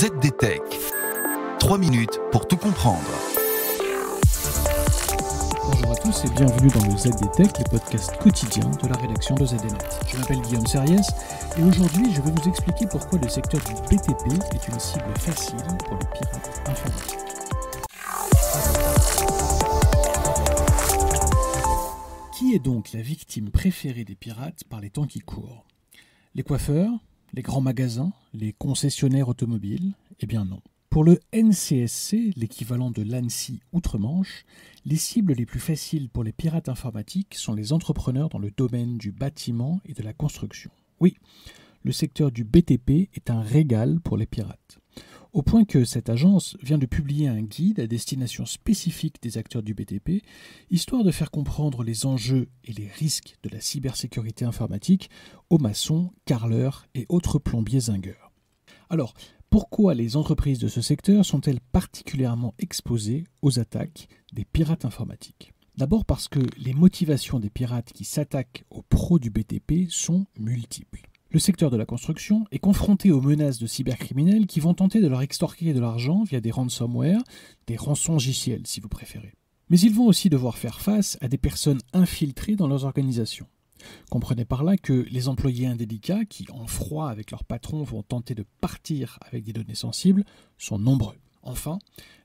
ZDTech. 3 minutes pour tout comprendre. Bonjour à tous et bienvenue dans le ZDTech, le podcast quotidien de la rédaction de ZDNet. Je m'appelle Guillaume Serriès et aujourd'hui je vais vous expliquer pourquoi le secteur du BTP est une cible facile pour les pirates informatiques. Qui est donc la victime préférée des pirates par les temps qui courent ? Les coiffeurs ? Les grands magasins, les concessionnaires automobiles? Eh bien non. Pour le NCSC, l'équivalent de l'ANSSI Outre-Manche, les cibles les plus faciles pour les pirates informatiques sont les entrepreneurs dans le domaine du bâtiment et de la construction. Oui, le secteur du BTP est un régal pour les pirates. Au point que cette agence vient de publier un guide à destination spécifique des acteurs du BTP, histoire de faire comprendre les enjeux et les risques de la cybersécurité informatique aux maçons, carreleurs et autres plombiers zingueurs. Alors, pourquoi les entreprises de ce secteur sont-elles particulièrement exposées aux attaques des pirates informatiques ? D'abord parce que les motivations des pirates qui s'attaquent aux pros du BTP sont multiples. Le secteur de la construction est confronté aux menaces de cybercriminels qui vont tenter de leur extorquer de l'argent via des ransomware, des rançongiciels si vous préférez. Mais ils vont aussi devoir faire face à des personnes infiltrées dans leurs organisations. Comprenez par là que les employés indélicats qui, en froid avec leur patron, vont tenter de partir avec des données sensibles, sont nombreux. Enfin,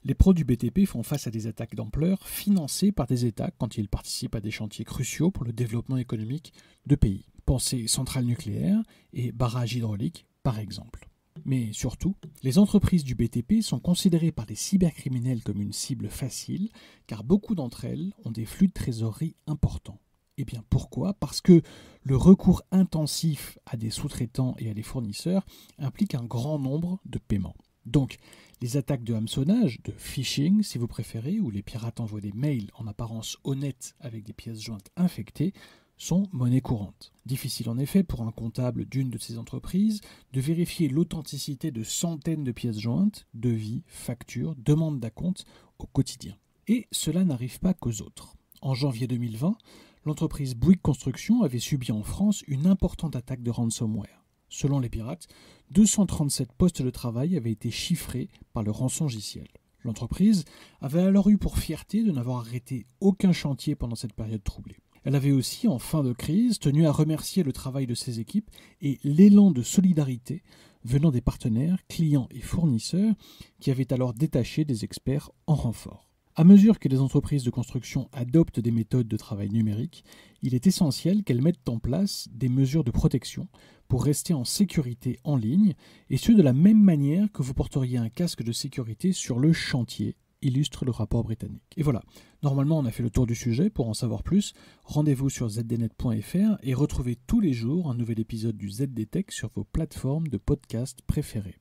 les pros du BTP font face à des attaques d'ampleur financées par des États quand ils participent à des chantiers cruciaux pour le développement économique de pays. Pensez centrales nucléaires et barrages hydrauliques, par exemple. Mais surtout, les entreprises du BTP sont considérées par les cybercriminels comme une cible facile, car beaucoup d'entre elles ont des flux de trésorerie importants. Eh bien pourquoi ? Parce que le recours intensif à des sous-traitants et à des fournisseurs implique un grand nombre de paiements. Donc, les attaques de hameçonnage, de phishing si vous préférez, où les pirates envoient des mails en apparence honnêtes avec des pièces jointes infectées, sont monnaie courante. Difficile en effet pour un comptable d'une de ces entreprises de vérifier l'authenticité de centaines de pièces jointes, devis, factures, demandes d'acompte au quotidien. Et cela n'arrive pas qu'aux autres. En janvier 2020, l'entreprise Bouygues Construction avait subi en France une importante attaque de ransomware. Selon les pirates, 237 postes de travail avaient été chiffrés par le rançongiciel. L'entreprise avait alors eu pour fierté de n'avoir arrêté aucun chantier pendant cette période troublée. Elle avait aussi, en fin de crise, tenu à remercier le travail de ses équipes et l'élan de solidarité venant des partenaires, clients et fournisseurs qui avaient alors détaché des experts en renfort. À mesure que les entreprises de construction adoptent des méthodes de travail numériques, il est essentiel qu'elles mettent en place des mesures de protection pour rester en sécurité en ligne, et ce de la même manière que vous porteriez un casque de sécurité sur le chantier, illustre le rapport britannique. Et voilà, normalement on a fait le tour du sujet. Pour en savoir plus, rendez-vous sur zdnet.fr et retrouvez tous les jours un nouvel épisode du ZDTech sur vos plateformes de podcast préférées.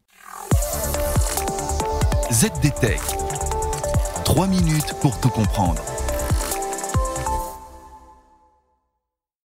ZDTech. 3 minutes pour tout comprendre.